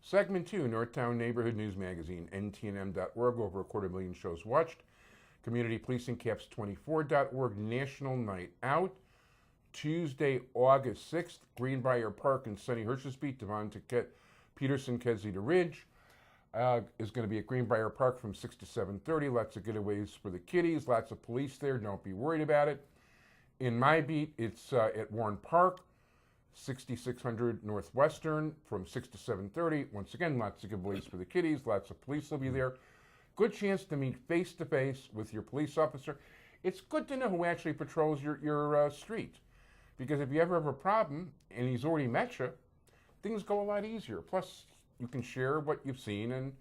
Segment 2, Northtown Neighborhood News Magazine, ntnm.org, over 250,000 shows watched. Community Policing, caps24.org, National Night Out. Tuesday, August 6th, Greenbrier Park in sunny Hershey's Devon to Peterson, Kedzie to Ridge. Is going to be at Greenbrier Park from 6 to 7:30. Lots of getaways for the kiddies, lots of police there, don't be worried about it. In my beat, it's at Warren Park, 6600 Northwestern from 6 to 7:30. Once again, lots of giveaways for the kiddies, lots of police will be there. Good chance to meet face to face with your police officer. It's good to know who actually patrols your street, because if you ever have a problem and he's already met you, things go a lot easier. Plus, you can share what you've seen and,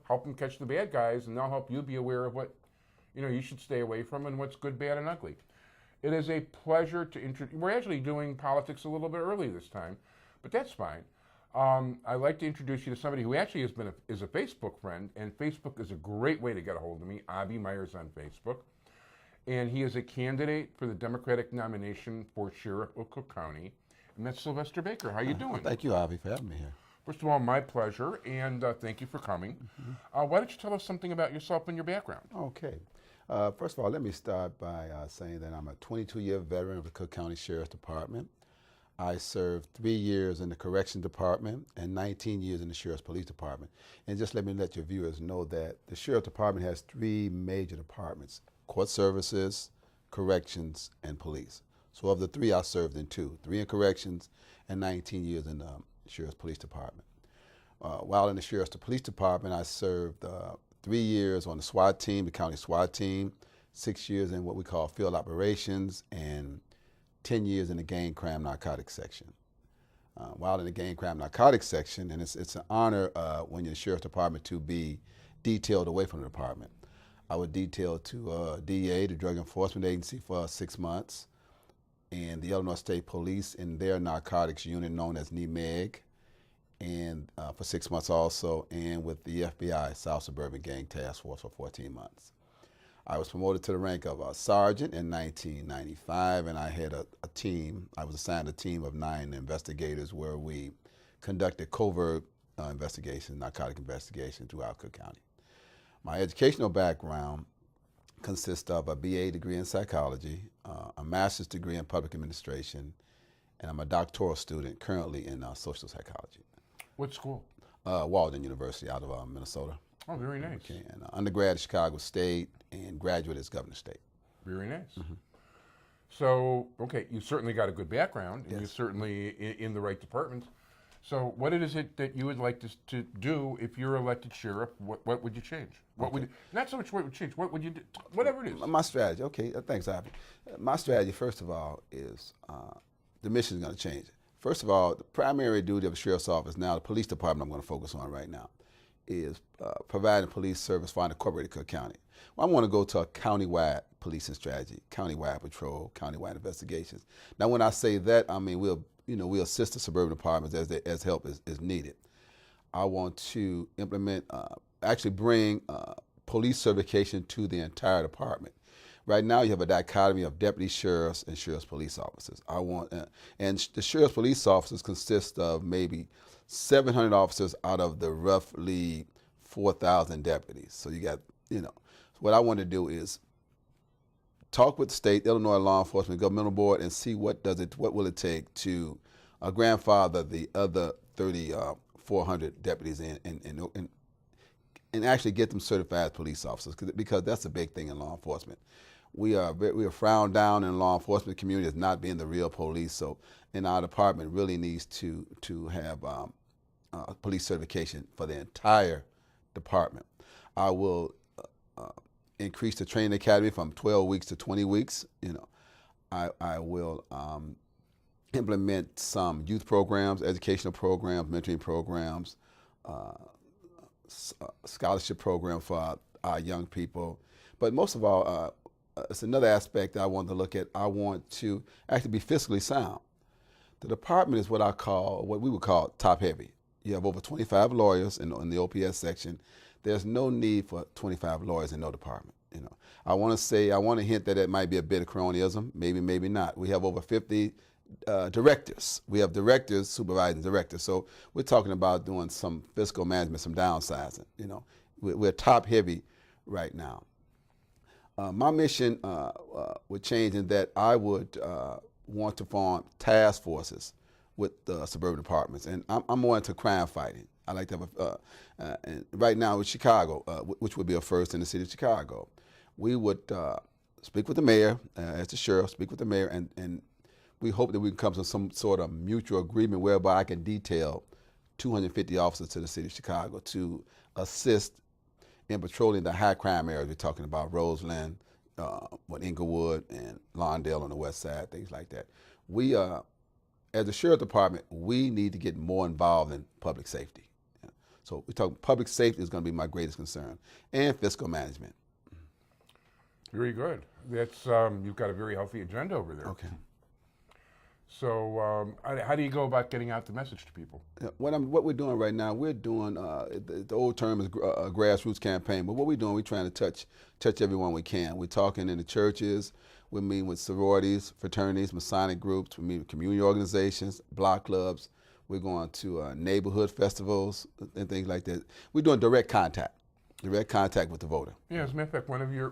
help them catch the bad guys, and they'll help you be aware of what, you should stay away from and what's good, bad, and ugly. It is a pleasure to introduce. We're actually doing politics a little bit early this time, but that's fine. I'd like to introduce you to somebody who actually is a Facebook friend, and Facebook is a great way to get a hold of me. Avi Myers on Facebook. And he is a candidate for the Democratic nomination for Sheriff of Cook County, and that's Sylvester Baker. How you doing? Thank you, Avi, for having me here. First of all, my pleasure, and thank you for coming. Why don't you tell us something about yourself and your background? Okay. First of all, let me start by saying that I'm a 22-year veteran of the Cook County Sheriff's Department. I served 3 years in the Correction Department and 19 years in the Sheriff's Police Department. And just let your viewers know that the Sheriff's Department has 3 major departments: Court Services, Corrections, and Police. So of the 3, I served in 2, 3 in Corrections and 19 years in the Sheriff's Police Department. While in the Sheriff's Police Department, I served 3 years on the SWAT team, the county SWAT team, 6 years in what we call field operations, and 10 years in the gang crime narcotics section. While in the gang crime narcotics section, and it's an honor when you're in the Sheriff's Department to be detailed away from the department. I was detailed to DEA, the Drug Enforcement Agency, for 6 months, and the Illinois State Police in their narcotics unit known as NEMEG, and for 6 months also, and with the FBI, South Suburban Gang Task Force, for 14 months. I was promoted to the rank of a sergeant in 1995, and I had a team. I was assigned a team of 9 investigators where we conducted covert investigations, narcotic investigations throughout Cook County. My educational background consists of a BA degree in psychology, a master's degree in public administration, and I'm a doctoral student currently in social psychology. What school? Walden University out of Minnesota. Oh, very nice. Okay, and undergrad at Chicago State and graduate at Governor State. Very nice. So, okay, you certainly got a good background, and Yes. you're certainly in the right department. So what is it that you would like to do if you're elected sheriff? What would you change? What would not so much what would change, what would you do? Whatever it is. My strategy, okay, thanks, Avi. My strategy, first of all, is the mission is going to change. First of all, the primary duty of the sheriff's office now, the police department I'm going to focus on right now, is providing police service for unincorporated Cook County. Well, I want to go to a countywide policing strategy, countywide patrol, countywide investigations. Now, when I say that, I mean we'll assist the suburban departments as help is needed. I want to implement, actually bring police certification to the entire department. Right now, you have a dichotomy of deputy sheriffs and sheriff's police officers. I want, and the sheriff's police officers consist of maybe 700 officers out of the roughly 4,000 deputies. So you got, what I want to do is talk with the state, Illinois Law Enforcement Governmental Board, and see what will it take to grandfather the other 3,400 deputies and actually get them certified police officers, because that's a big thing in law enforcement. We are frowned down in the law enforcement community as not being the real police. So, and our department really needs to have police certification for the entire department. I will increase the training academy from 12 weeks to 20 weeks. I will implement some youth programs, educational programs, mentoring programs, scholarship program for our young people. But most of all, it's another aspect that I want to look at. I want to actually be fiscally sound. The department is what we would call top heavy. You have over 25 lawyers in the OPS section. There's no need for 25 lawyers in no department. I want to hint that it might be a bit of cronyism, maybe not. We have over 50 directors. We have directors, supervising directors. So we're talking about doing some fiscal management, some downsizing. We're top heavy right now. My mission would change in that I would want to form task forces with the suburban departments, and I'm more into crime fighting. I like to have and right now with Chicago, which would be a first in the city of Chicago, we would speak with the mayor as the sheriff, speak with the mayor, and we hope that we can come to some sort of mutual agreement whereby I can detail 250 officers to the city of Chicago to assist in patrolling the high crime areas. We're talking about Roseland, Inglewood, and Lawndale on the west side, things like that. We, as the sheriff department, we need to get more involved in public safety. So we're talking public safety is going to be my greatest concern, and fiscal management. Very good. That's you've got a very healthy agenda over there. Okay. So how do you go about getting out the message to people? What we're doing right now, we're doing the old term is a grassroots campaign, but what we're doing, we're trying to touch everyone we can. We're talking in the churches, we're meeting with sororities, fraternities, Masonic groups, we meet with community organizations, block clubs. We're going to neighborhood festivals and things like that. We're doing direct contact with the voter. Yeah, as a matter of fact, one of your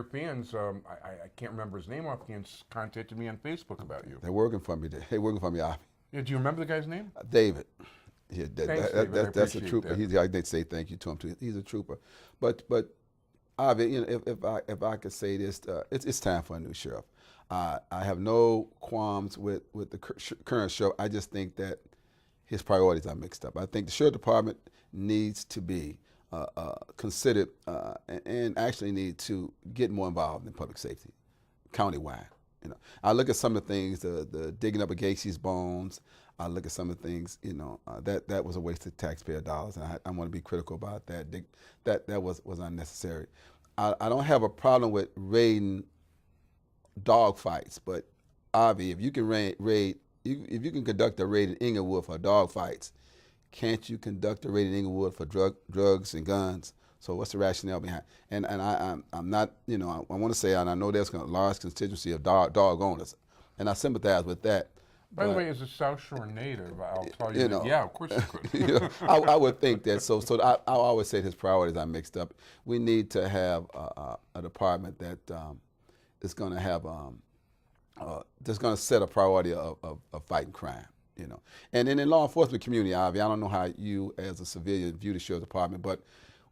fans, I can't remember his name offhand, contacted me on Facebook about you. They're working for me. Ivy. Yeah, do you remember the guy's name? David. Yeah, Thanks, David. that's a trooper. I'd say thank you to him too. He's a trooper. But Ivy, if I could say this, it's time for a new sheriff. I have no qualms with the current sheriff. I just think that his priorities are mixed up. I think the sheriff department needs to be considered and actually need to get more involved in public safety, countywide. I look at some of the things, the digging up of Gacy's bones. I look at some of the things, that was a waste of taxpayer dollars, and I want to be critical about that. That was unnecessary. I don't have a problem with raiding dog fights, but Avi, if you can if you can conduct a raid in Inglewood for dog fights, can't you conduct a raid in Inglewood for drugs and guns? So what's the rationale behind? And I'm not, I want to say, and I know there's a large constituency of dog owners, and I sympathize with that. By the way, as a South Shore native, I'll tell you, yeah, of course you could. I would think that. So I always say his priorities are mixed up. We need to have a department that is going to have that's going to set a priority of fighting crime. And in the law enforcement community, Ivy, I don't know how you as a civilian view the sheriff's department, but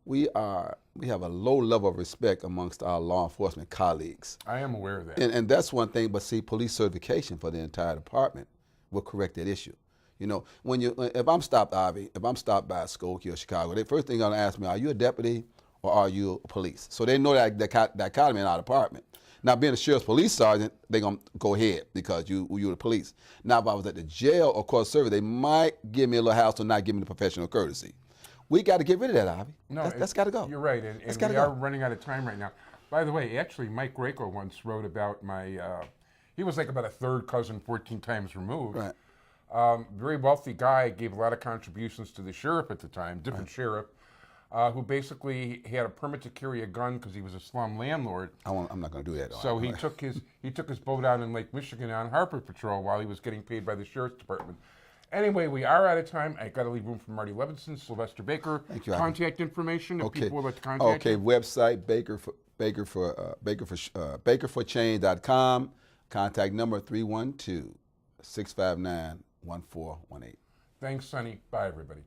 we have a low level of respect amongst our law enforcement colleagues. I am aware of that. And that's one thing, but see, police certification for the entire department will correct that issue. If I'm stopped, Ivy, if I'm stopped by Skokie or Chicago, the first thing they're going to ask me, are you a deputy or are you a police? So they know that dichotomy in our department. Now, being a sheriff's police sergeant, they're going to go ahead because you're the police. Now, if I was at the jail or court service, they might give me a little house or not give me the professional courtesy. We got to get rid of that, Ivy. No, that's got to go. You're right, and we are running out of time right now. By the way, actually, Mike Grako once wrote about he was like about a third cousin, 14 times removed. Right. Very wealthy guy, gave a lot of contributions to the sheriff at the time, different sheriff, who basically had a permit to carry a gun because he was a slum landlord. I'm not going to do that. So he took his boat out in Lake Michigan on Harper Patrol while he was getting paid by the sheriff's department. Anyway, we are out of time. I got to leave room for Marty Levinson, Sylvester Baker. Thank you. Contact information if people would like to contact you. Okay, website bakerforchange.com. Contact number 312-659-1418. Thanks, Sonny. Bye, everybody.